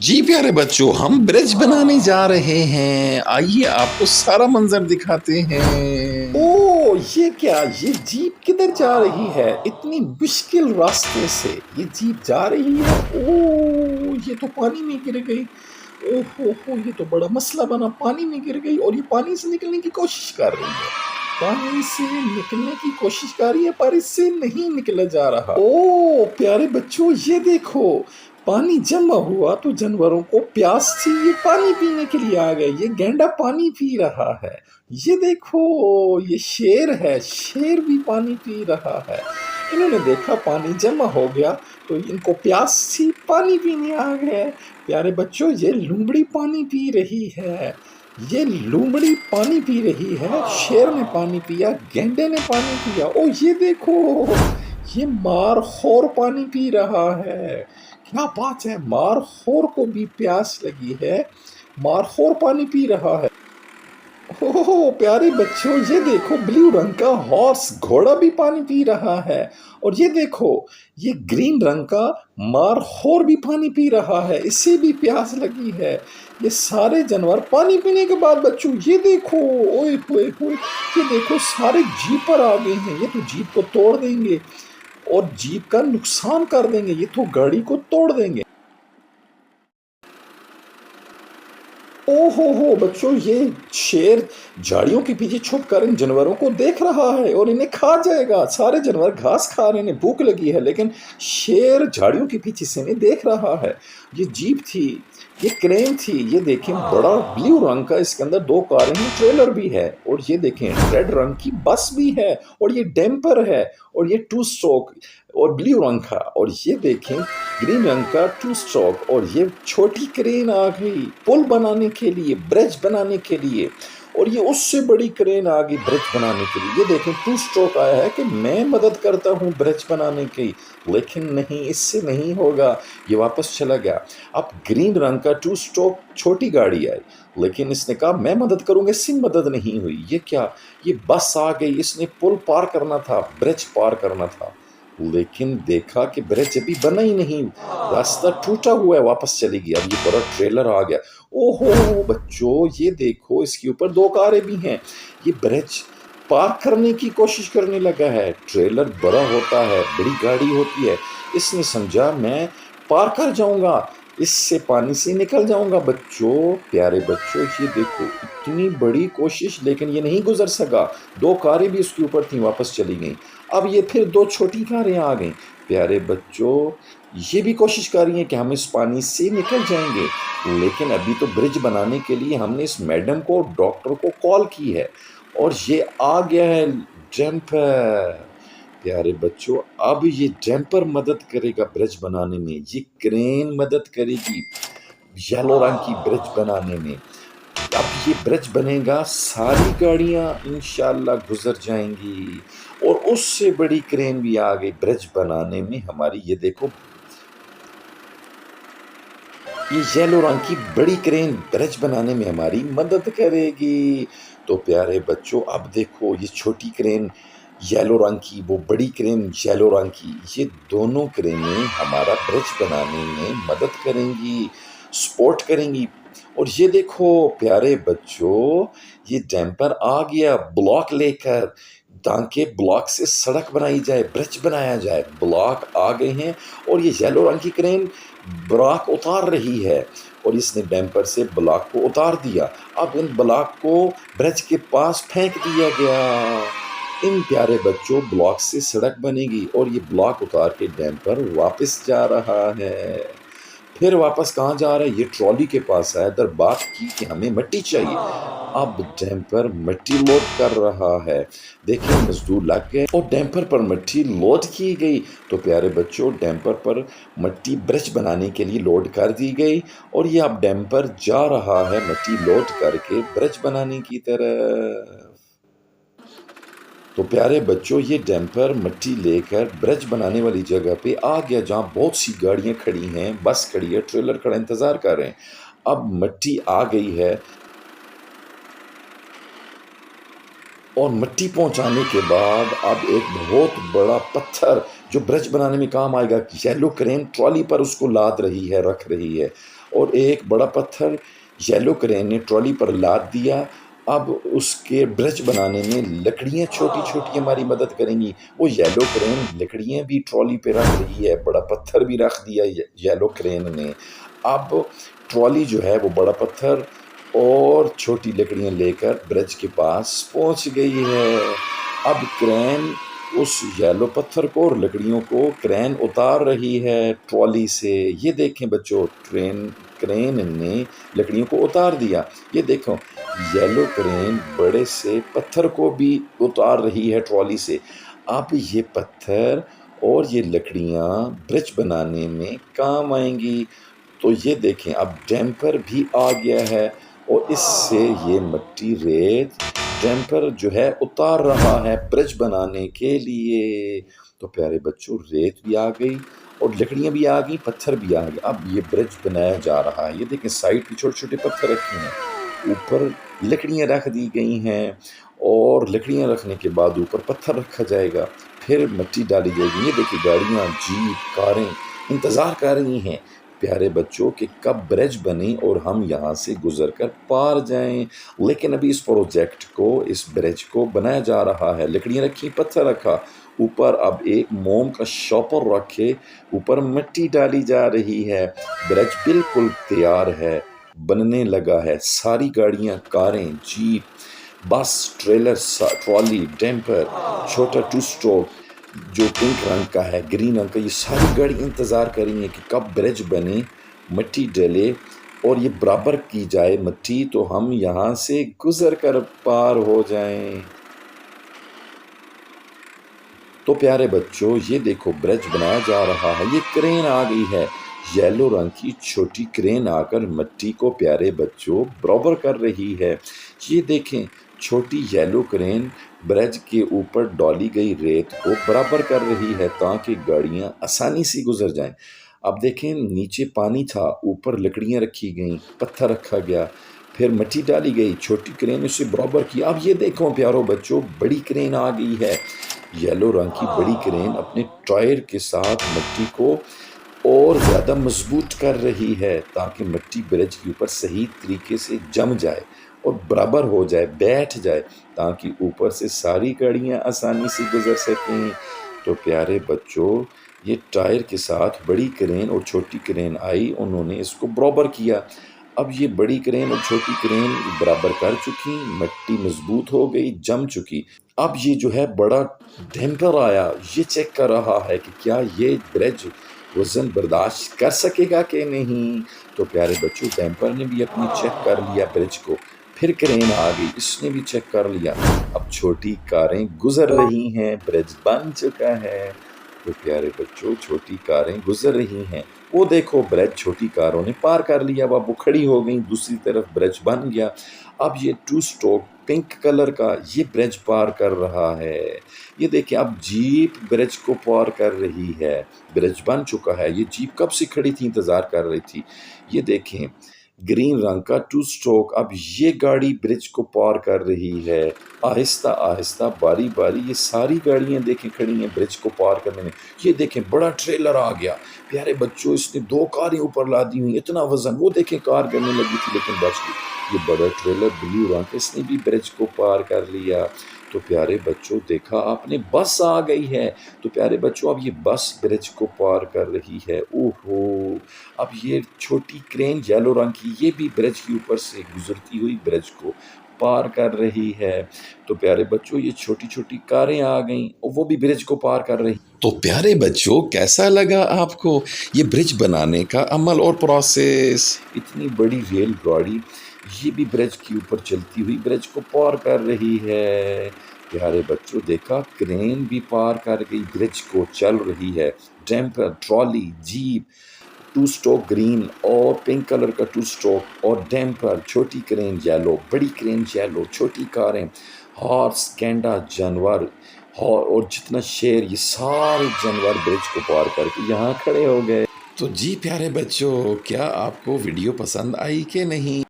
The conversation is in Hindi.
जी प्यारे बच्चों, हम ब्रिज बनाने जा रहे हैं। आइए आपको सारा मंजर दिखाते हैं। ओ ये क्या, ये जीप किधर जा रही है इतनी मुश्किल रास्ते से? ये जीप जा रही है। ओ ये तो पानी में गिर गई। ओहो ये तो बड़ा मसला बना, पानी में गिर गई और ये पानी से निकलने की कोशिश कर रही है। पानी से निकलने की कोशिश कर रही है पर इससे नहीं निकला जा रहा। ओ प्यारे बच्चों, ये देखो, पानी जमा हुआ तो जानवरों को प्यास थी, ये पानी पीने के लिए आ गए। ये गैंडा पानी पी रहा है। ये देखो, ये शेर है, शेर भी पानी पी रहा है। इन्होंने देखा पानी जमा हो गया तो इनको प्यास थी, पानी पीने आ गए। प्यारे बच्चों, ये लोमड़ी पानी पी रही है। ये लोमड़ी पानी पी रही है, शेर ने पानी पिया, गैंडे ने पानी पिया। ओ ये देखो, ये मारखोर पानी पी रहा है। क्या बात है, मारखोर को भी प्यास लगी है, मारखोर पानी पी रहा है। ओह प्यारे बच्चों, ये देखो, ब्लू रंग का हॉर्स, घोड़ा भी पानी पी रहा है। और ये देखो, ये ग्रीन रंग का मारखोर भी पानी पी रहा है, इसे भी प्यास लगी है। ये सारे जानवर पानी पीने के बाद बच्चों, ये देखो, ओए होए होए, ये देखो, सारे जीप पर आ गए हैं। ये तो जीप को तोड़ देंगे और जीप का नुकसान कर देंगे, ये तो गाड़ी को तोड़ देंगे। ओहो हो बच्चों, ये शेर झाड़ियों के पीछे छुप कर इन जानवरों को देख रहा है और इन्हें खा जाएगा। सारे जानवर घास खा रहे हैं, इन्हें भूख लगी है, लेकिन शेर झाड़ियों के पीछे से इन्हें देख रहा है। ये जीप थी, ये क्रेन थी, ये देखें, बड़ा ब्लू रंग का, इसके अंदर दो कारें हैं, ट्रेलर भी है, और ये देखें रेड रंग की बस भी है, और ये डैम्पर है, और ये टू स्ट्रोक और ब्लू रंग का, और ये देखें ग्रीन रंग का टू स्ट्रोक। और ये छोटी क्रेन आ गई पुल बनाने के लिए, ब्रिज बनाने के लिए, और ये उससे बड़ी क्रेन आ गई ब्रिज बनाने के लिए। ये देखें टू स्ट्रोक आया है कि मैं मदद करता हूँ ब्रिज बनाने की, लेकिन नहीं, इससे नहीं होगा, ये वापस चला गया। अब ग्रीन रंग का टू स्ट्रोक छोटी गाड़ी आई, लेकिन इसने कहा मैं मदद करूंगा, इससे मदद नहीं हुई। ये क्या, ये बस आ गई, इसने पुल पार करना था, ब्रिज पार करना था, लेकिन देखा कि ब्रिज अभी बना ही नहीं, रास्ता टूटा हुआ है, वापस चली गई। अब ये बड़ा ट्रेलर आ गया। ओहो बच्चों, ये देखो, इसके ऊपर दो कारें भी हैं, ये ब्रिज पार करने की कोशिश करने लगा है। ट्रेलर बड़ा होता है, बड़ी गाड़ी होती है, इसने समझा मैं पार कर जाऊंगा, इससे पानी से निकल जाऊंगा। बच्चों, प्यारे बच्चों, ये देखो, इतनी बड़ी कोशिश, लेकिन ये नहीं गुजर सका। दो कारें भी उसके ऊपर थी, वापस चली गई। अब ये फिर दो छोटी कारें आ गई। प्यारे बच्चों, ये भी कोशिश कर रही हैं कि हम इस पानी से निकल जाएंगे, लेकिन अभी तो ब्रिज बनाने के लिए हमने इस मैडम को, डॉक्टर को कॉल की है, और ये आ गया है जंपर। प्यारे बच्चों, अब ये जंपर मदद करेगा ब्रिज बनाने में, ये क्रेन मदद करेगी येलो रंग की ब्रिज बनाने में। अब ये ब्रिज बनेगा, सारी गाड़ियां इंशाल्लाह गुजर जाएंगी, और उससे बड़ी क्रेन भी आ गई ब्रिज बनाने में हमारी। ये देखो, ये येलो रंग की बड़ी क्रेन ब्रिज बनाने में हमारी मदद करेगी। तो प्यारे बच्चों, अब देखो, ये छोटी क्रेन येलो रंग की, वो बड़ी क्रेन येलो रंग की, ये दोनों क्रेनें हमारा ब्रिज बनाने में मदद करेंगी, सपोर्ट करेंगी। और ये देखो प्यारे बच्चों, ये डैम्पर आ गया ब्लॉक लेकर, ताकि ब्लॉक से सड़क बनाई जाए, ब्रिज बनाया जाए। ब्लॉक आ गए हैं और ये येलो रंग की क्रेन ब्लॉक उतार रही है, और इसने डैम्पर से ब्लॉक को उतार दिया। अब इन ब्लॉक को ब्रिज के पास फेंक दिया गया। इन प्यारे बच्चों, ब्लॉक से सड़क बनेगी, और ये ब्लॉक उतार के डैम्पर वापस जा रहा है। फिर वापस कहाँ जा रहा है, ये ट्रॉली के पास आया, इधर बात की कि हमें मिट्टी चाहिए। अब डैम्पर मिट्टी लोड कर रहा है। देखिए, मजदूर लग गए और डैम्पर पर मिट्टी लोड की गई। तो प्यारे बच्चों, डैम्पर पर मिट्टी ब्रिज बनाने के लिए लोड कर दी गई, और ये अब डैम्पर जा रहा है मिट्टी लोड करके ब्रिज बनाने की तरफ। तो प्यारे बच्चों, ये डैम्पर मिट्टी लेकर ब्रिज बनाने वाली जगह पे आ गया, जहाँ बहुत सी गाड़ियाँ खड़ी हैं, बस खड़ी है, ट्रेलर खड़ा, इंतजार कर रहे हैं। अब मिट्टी आ गई है, और मिट्टी पहुंचाने के बाद अब एक बहुत बड़ा पत्थर जो ब्रिज बनाने में काम आएगा, येलो क्रेन ट्रॉली पर उसको लाद रही है, रख रही है। और एक बड़ा पत्थर येलो क्रेन ने ट्रॉली पर लाद दिया। अब उसके ब्रिज बनाने में लकड़ियाँ छोटी-छोटी हमारी मदद करेंगी। वो येलो क्रेन लकड़ियाँ भी ट्रॉली पे रख रही है, बड़ा पत्थर भी रख दिया येलो क्रेन ने। अब ट्रॉली जो है वो बड़ा पत्थर और छोटी लकड़ियाँ लेकर ब्रिज के पास पहुँच गई है। अब क्रेन उस येलो पत्थर को और लकड़ियों को क्रेन उतार रही है ट्रॉली से। ये देखें बच्चों, क्रेन ने लकड़ियों को उतार दिया। ये देखो, येलो क्रेन बड़े से पत्थर को भी उतार रही है ट्रॉली से। अब ये पत्थर और ये लकड़ियाँ ब्रिज बनाने में काम आएंगी। तो ये देखें, अब डैम्पर भी आ गया है और इससे ये मिट्टी रेत डैम्पर जो है उतार रहा है ब्रिज बनाने के लिए। तो प्यारे बच्चों, रेत भी आ गई और लकड़ियाँ भी आ गई, पत्थर भी आ गए। अब ये ब्रिज बनाया जा रहा है। ये देखें, साइड पे छोटे-छोटे पत्थर रखे हैं, ऊपर लकड़ियाँ रख दी गई हैं और लकड़ियाँ रखने के बाद ऊपर पत्थर रखा जाएगा, फिर मिट्टी डाली जाएगी। ये देखिए, गाड़ियाँ, जीप, कारें इंतज़ार कर रही हैं प्यारे बच्चों कि कब ब्रिज बने और हम यहाँ से गुजर कर पार जाएं। लेकिन अभी इस प्रोजेक्ट को, इस ब्रिज को बनाया जा रहा है। लकड़ियाँ रखी, पत्थर रखा, ऊपर अब एक मोम का शॉपर रखे, ऊपर मिट्टी डाली जा रही है। ब्रिज बिल्कुल तैयार है, बनने लगा है। सारी गाड़ियाँ, कारें, जीप, बस, ट्रेलर, ट्रॉली, डैम्पर, छोटा टू स्ट्रोक जो पिंक रंग का है, ग्रीन रंग का, ये सारी गाड़ी इंतज़ार कर रही है कि कब ब्रिज बने, मिट्टी डले और ये बराबर की जाए मिट्टी, तो हम यहाँ से गुजर कर पार हो जाएं। तो प्यारे बच्चों, ये देखो, ब्रिज बनाया जा रहा है। ये क्रेन आ गई है, येलो रंग की छोटी क्रेन आकर मिट्टी को प्यारे बच्चों बराबर कर रही है। ये देखें, छोटी येलो क्रेन ब्रिज के ऊपर डाली गई रेत को बराबर कर रही है ताकि गाड़ियां आसानी से गुजर जाएं। अब देखें, नीचे पानी था, ऊपर लकड़ियां रखी गईं, पत्थर रखा गया, फिर मिट्टी डाली गई, छोटी क्रेन उसे बराबर की। अब ये देखो प्यारो बच्चों, बड़ी क्रेन आ गई है, येलो रंग की बड़ी क्रेन अपने टायर के साथ मिट्टी को और ज़्यादा मजबूत कर रही है ताकि मिट्टी ब्रिज के ऊपर सही तरीके से जम जाए और बराबर हो जाए, बैठ जाए, ताकि ऊपर से सारी गाड़ियाँ आसानी से गुजर सकें। तो प्यारे बच्चों, ये टायर के साथ बड़ी क्रेन और छोटी क्रेन आई, उन्होंने इसको बराबर किया। अब ये बड़ी क्रेन और छोटी क्रेन बराबर कर चुकी, मिट्टी मजबूत हो गई, जम चुकी। अब ये जो है बड़ा डैम्पर आया, ये चेक कर रहा है कि क्या ये ब्रिज वज़न बर्दाश्त कर सकेगा कि नहीं। तो प्यारे बच्चों, डैम्पर ने भी अपनी चेक कर लिया ब्रिज को, फिर क्रेन आ गई, इसने भी चेक कर लिया। अब छोटी कारें गुजर रही हैं, ब्रिज बन चुका है। तो प्यारे बच्चों, छोटी कारें गुजर रही हैं। वो देखो, ब्रिज छोटी कारों ने पार कर लिया, वो खड़ी हो गई, दूसरी तरफ ब्रिज बन गया। अब ये टू स्ट्रोक पिंक कलर का ये ब्रिज पार कर रहा है। ये देखिए, अब जीप ब्रिज को पार कर रही है, ब्रिज बन चुका है। ये जीप कब से खड़ी थी, इंतजार कर रही थी। ये देखें, ग्रीन रंग का टू स्ट्रोक, अब ये गाड़ी ब्रिज को पार कर रही है, आहिस्ता आहिस्ता, बारी बारी। ये सारी गाड़ियां देखें खड़ी हैं ब्रिज को पार करने में। ये देखें, बड़ा ट्रेलर आ गया प्यारे बच्चों, इसने 2 कारें ऊपर ला दी हुई, इतना वजन। वो देखें, कार गिरने लगी थी लेकिन बच गई। ये बड़ा ट्रेलर ब्लू रंग का, इसने भी ब्रिज को पार कर लिया। तो प्यारे बच्चों, देखा आपने, बस आ गई है। तो प्यारे बच्चों, अब ये बस ब्रिज को पार कर रही है। ओहो, अब ये छोटी क्रेन येलो रंग की, ये भी ब्रिज के ऊपर से गुजरती हुई ब्रिज को पार कर रही है। तो प्यारे बच्चों, ये छोटी छोटी कारें आ गईं और वो भी ब्रिज को पार कर रही। तो प्यारे बच्चों, कैसा लगा आपको ये ब्रिज बनाने का अमल और प्रोसेस? इतनी बड़ी रेल गाड़ी ये भी ब्रिज के ऊपर चलती हुई ब्रिज को पार कर रही है। प्यारे बच्चों, देखा, क्रेन भी पार कर गई ब्रिज को, चल रही है। Damper, trolley, jeep, two stroke green और पिंक कलर का टू स्ट्रोक और डैम्पर, छोटी क्रेन येलो, बड़ी क्रेन येलो, छोटी कारें, हॉर्स, गैंडा जानवर और जितना शेर, ये सारे जानवर ब्रिज को पार करके यहाँ खड़े हो गए। तो जी प्यारे बच्चों, क्या आपको वीडियो पसंद आई कि नहीं?